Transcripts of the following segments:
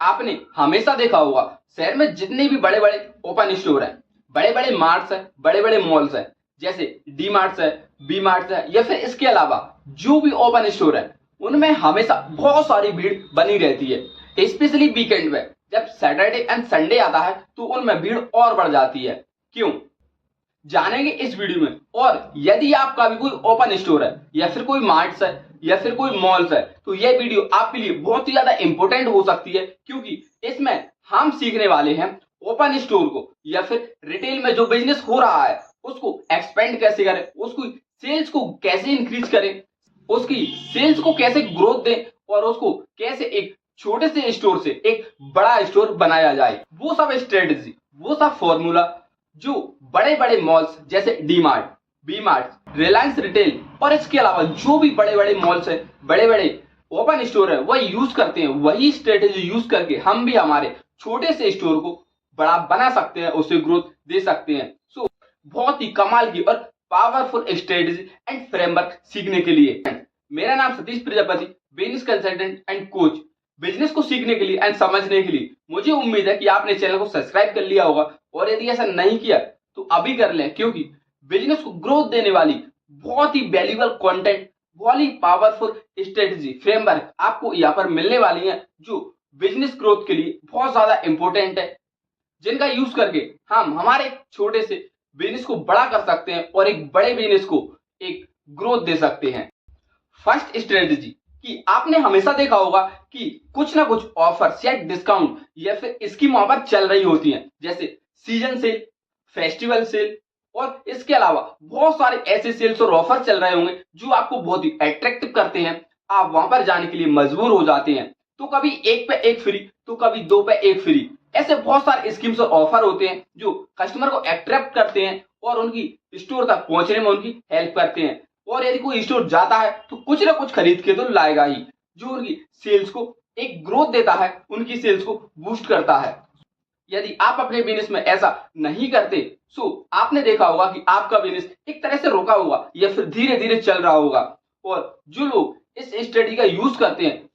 आपने हमेशा देखा होगा शहर में जितने भी बड़े बड़े ओपन स्टोर है, बड़े बड़े मार्ट्स है, बड़े बड़े मॉल्स है, जैसे डी मार्ट्स है, बी मार्ट्स है, या फिर इसके अलावा जो भी ओपन स्टोर है उनमें हमेशा बहुत सारी भीड़ बनी रहती है। स्पेशली वीकेंड में जब सैटरडे एंड संडे आता है तो उनमें भीड़ और बढ़ जाती है। क्यों, जानेंगे इस वीडियो में। और यदि आपका भी कोई ओपन स्टोर है या फिर कोई मार्ट्स है या फिर कोई मॉल्स है तो यह वीडियो आपके लिए बहुत ही ज्यादा इंपॉर्टेंट हो सकती है, क्योंकि इसमें हम सीखने वाले हैं ओपन स्टोर को या फिर रिटेल में जो बिजनेस हो रहा है उसको एक्सपेंड कैसे करें, उसको सेल्स को कैसे इंक्रीज करें, उसकी सेल्स को कैसे ग्रोथ दें और उसको कैसे एक छोटे से स्टोर से एक बड़ा स्टोर बनाया जाए। वो सब स्ट्रेटेजी, वो सब फॉर्मूला जो बड़े बड़े मॉल्स जैसे D Mart, B Mart, Reliance Retail और इसके अलावा जो भी बड़े बड़े मॉल्स है, बड़े बड़े ओपन स्टोर है, वह यूज करते हैं। वही स्ट्रेटेजी यूज करके हम भी हमारे छोटे से स्टोर को बड़ा बना सकते हैं, उसे ग्रोथ दे सकते हैं। सो बहुत ही कमाल की और पावरफुल स्ट्रेटेजी एंड फ्रेमवर्क सीखने के लिए मेरा नाम Satish Prajapati, business consultant and coach. Business को सीखने के लिए एंड समझने के लिए मुझे उम्मीद है कि आपने चैनल को सब्सक्राइब कर लिया होगा, और यदि ऐसा नहीं किया तो अभी कर लें, क्योंकि बिजनेस को ग्रोथ देने वाली बहुत ही वैल्यूएबल कंटेंट, बहुत ही पावरफुल स्ट्रेटेजी फ्रेमवर्क आपको यहाँ पर मिलने वाली है जो बिजनेस ग्रोथ के लिए बहुत ज्यादा इंपॉर्टेंट है, जिनका यूज करके हम हमारे छोटे से बिजनेस को बड़ा कर सकते हैं और एक बड़े बिजनेस को एक ग्रोथ दे सकते हैं। फर्स्ट स्ट्रेटेजी कि आपने हमेशा देखा होगा कि कुछ ना कुछ ऑफर्स या डिस्काउंट या फिर स्कीम वहां पर चल रही होती हैं, जैसे सीजन सेल, फेस्टिवल सेल, और इसके अलावा बहुत सारे ऐसे सेल्स और ऑफर चल रहे होंगे जो आपको बहुत ही अट्रैक्टिव करते हैं। आप वहां पर जाने के लिए मजबूर हो जाते हैं। तो कभी एक पे एक फ्री, तो कभी दो पे एक फ्री, ऐसे बहुत सारे स्कीम्स और ऑफर होते हैं जो कस्टमर को अट्रैक्ट करते हैं और उनकी स्टोर तक पहुंचने में उनकी हेल्प करते हैं। और यदि कोई स्टोर जाता है तो कुछ ना कुछ खरीद के तो लाएगा ही, जो उनकी सेल्स को एक ग्रोथ देता है, उनकी सेल्स को बूस्ट करता है। यदि आप अपने बिजनेस में ऐसा नहीं करते सो आपने देखा होगा कि आपका बिजनेस एक तरह से रुका होगा या फिर धीरे धीरे चल रहा होगा। और जो लोग इस स्ट्रेटेजी का यूज करते हैं,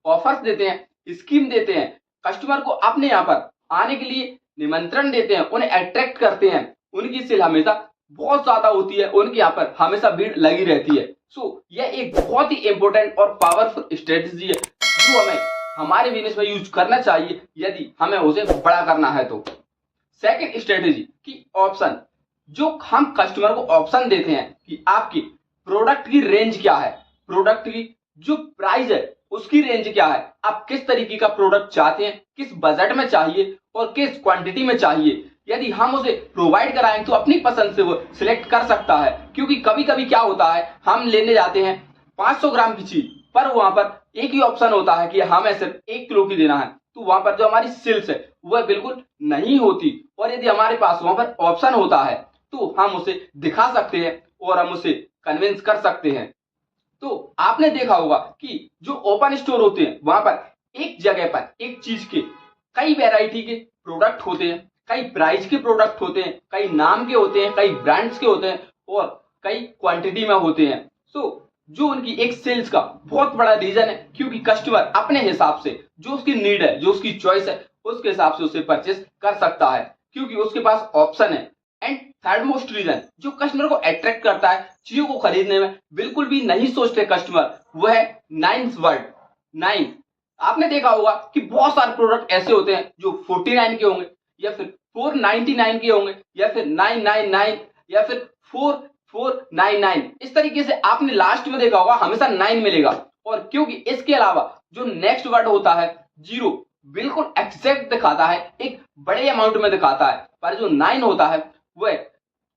ऑफर्स देते हैं, स्कीम देते हैं, कस्टमर को अपने यहाँ पर आने के लिए निमंत्रण देते हैं, उन्हें अट्रैक्ट करते हैं, उनकी सेल हमेशा बहुत ज्यादा होती है, उनके यहाँ पर हमेशा भीड़ लगी रहती है। सो यह एक बहुत ही इंपॉर्टेंट और पावरफुल स्ट्रेटेजी है जो हमें हमारे बिजनेस में यूज करना चाहिए यदि हमें उसे बड़ा करना है तो। सेकंड स्ट्रेटेजी की ऑप्शन, जो हम कस्टमर को ऑप्शन देते हैं कि आपकी प्रोडक्ट की रेंज क्या है, प्रोडक्ट की जो प्राइस है उसकी रेंज क्या है, आप किस तरीके का प्रोडक्ट चाहते हैं, किस बजट में चाहिए और किस क्वांटिटी में चाहिए। यदि हम उसे प्रोवाइड कराएं तो अपनी पसंद से वो सिलेक्ट कर सकता है, क्योंकि कभी कभी क्या होता है हम लेने जाते हैं 500 ग्राम की चीज, पर वहां पर एक ही ऑप्शन होता है कि हमें सिर्फ 1 किलो की देना है, तो वहां पर जो हमारी सेल्स है वह बिल्कुल नहीं होती। और यदि हमारे पास वहां पर ऑप्शन होता है तो हम उसे दिखा सकते हैं और हम उसे कन्विंस कर सकते हैं। तो आपने देखा होगा कि जो ओपन स्टोर होते हैं वहां पर एक जगह पर एक चीज के कई वैरायटी के प्रोडक्ट होते हैं, कई प्राइस के प्रोडक्ट होते हैं, कई नाम के होते हैं, कई ब्रांड्स के होते हैं और कई क्वांटिटी में होते हैं। सो जो उनकी एक सेल्स का बहुत बड़ा रीजन है, क्योंकि कस्टमर अपने हिसाब से जो उसकी नीड है, जो उसकी चॉइस है, उसके हिसाब से उसे परचेस कर सकता है, क्योंकि उसके पास ऑप्शन है। एंड थर्ड मोस्ट रीजन जो कस्टमर को अट्रैक्ट करता है चीजों को खरीदने में, बिल्कुल भी नहीं सोचते कस्टमर, वो है 9 वर्ड 9। आपने देखा होगा कि बहुत सारे प्रोडक्ट ऐसे होते हैं जो 49 के होंगे या फिर 499 के होंगे या फिर 999 या फिर 4499, इस तरीके से आपने लास्ट में देखा होगा हमेशा 9 मिलेगा। और क्योंकि इसके अलावा जो नेक्स्ट वर्ड होता है 0, बिल्कुल एग्जैक्ट दिखाता है, एक बड़े अमाउंट में दिखाता है, पर जो 9 होता है वह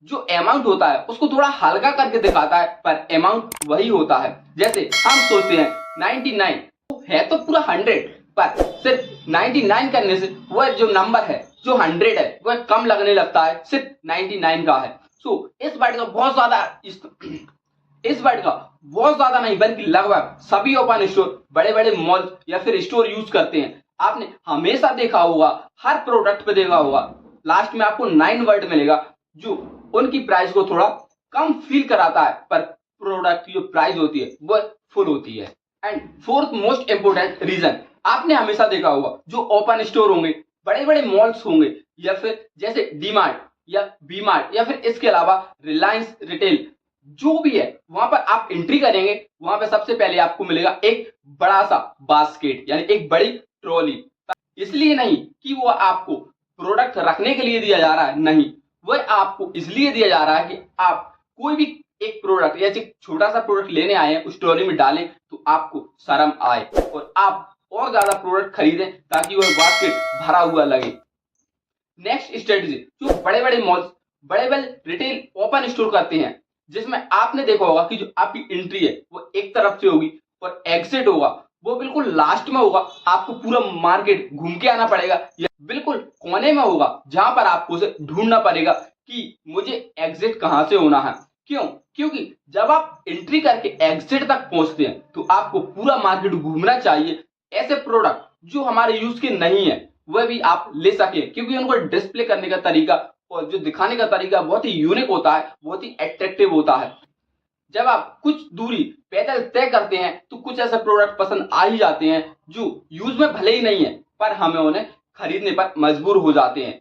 जो अमाउंट होता है उसको थोड़ा हल्का करके दिखाता है, पर अमाउंट वही होता है। जैसे हम सोचते हैं 99 है तो पूरा 100, पर सिर्फ 99 करने से वह जो नंबर है जो 100 है वह कम लगने लगता है, सिर्फ 99 का है। सो इस वर्ड का बहुत ज्यादा इस वर्ड का बहुत ज्यादा नहीं बल्कि लगभग सभी ओपन स्टोर, बड़े बड़े मॉल या फिर स्टोर यूज करते हैं। आपने हमेशा देखा होगा, हर प्रोडक्ट पे देखा होगा, लास्ट में आपको 9 वर्ड मिलेगा जो उनकी प्राइस को थोड़ा कम फील कराता है, पर प्रोडक्ट की जो प्राइस होती है वो फुल होती है। And fourth most important reason आपने हमेशा देखा होगा जो ओपन स्टोर होंगे, बड़े बड़े मॉल्स होंगे, या फिर जैसे डी मार्ट या बी मार्ट, या फिर इसके अलावा रिलायंस रिटेल, जो भी है वहां पर आप एंट्री करेंगे, वहां पर सबसे पहले आपको मिलेगा एक बड़ा सा बास्केट, यानी एक बड़ी ट्रॉली। इसलिए नहीं कि वो आपको प्रोडक्ट रखने के लिए दिया जा रहा है, नहीं, वह आपको इसलिए दिया जा रहा है कि आप कोई भी एक प्रोडक्ट या एक छोटा सा प्रोडक्ट लेने आए हैं, उस ट्रॉली में डालें तो आपको शर्म आए और आप और ज्यादा प्रोडक्ट खरीदें ताकि वह बास्केट भरा हुआ लगे। नेक्स्ट स्ट्रेटजी, जो बड़े बड़े मॉल्स, बड़े बड़े रिटेल ओपन स्टोर करते हैं, जिसमें आपने देखा होगा कि जो आपकी एंट्री है वो एक तरफ से होगी और एग्जिट होगा वो बिल्कुल लास्ट में होगा। आपको पूरा मार्केट घूम के आना पड़ेगा, या बिल्कुल कोने में होगा जहां पर आपको उसे ढूंढना पड़ेगा कि मुझे एग्जिट कहां से होना है। क्यों? क्योंकि जब आप एंट्री करके एग्जिट तक पहुंचते हैं तो आपको पूरा मार्केट घूमना चाहिए। ऐसे प्रोडक्ट जो हमारे यूज के नहीं है वह भी आप ले सके, क्योंकि उनको डिस्प्ले करने का तरीका और जो दिखाने का तरीका बहुत ही यूनिक होता है, बहुत ही अट्रैक्टिव होता है। जब आप कुछ दूरी पैदल तय करते हैं तो कुछ ऐसे प्रोडक्ट पसंद आ ही जाते हैं जो यूज में भले ही नहीं है पर हमें उन्हें खरीदने पर मजबूर हो जाते हैं।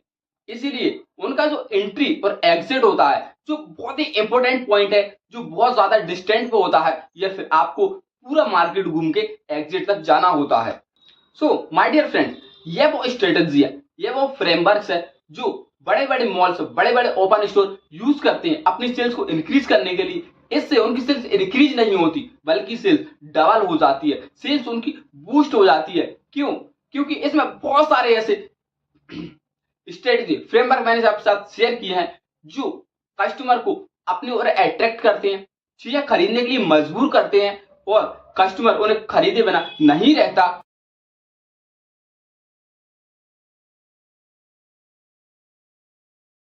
इसीलिए उनका जो एंट्री और एग्जिट होता है, जो बहुत ही इंपॉर्टेंट पॉइंट है, जो बहुत ज्यादा डिस्टेंस पे होता है, या फिर आपको पूरा मार्केट घूम के एग्जिट तक जाना होता है। सो माय डियर फ्रेंड्स, ये वो स्ट्रेटजी है, ये वो फ्रेमवर्क्स है जो बड़े बड़े मॉल्स, बड़े बड़े ओपन स्टोर यूज करते हैं अपनी सेल्स को इंक्रीज करने के लिए। इससे उनकी सेल्स इंक्रीज नहीं होती बल्कि सेल्स डबल हो जाती है, सेल्स उनकी बूस्ट हो जाती है। क्यों? क्योंकि इसमें बहुत सारे ऐसे स्ट्रेटजी फ्रेमवर्क मैंने आपके साथ शेयर किए हैं जो कस्टमर को अपनी ओर अट्रैक्ट करते हैं, चीजें खरीदने के लिए मजबूर करते हैं और कस्टमर उन्हें खरीदे बिना नहीं रहता।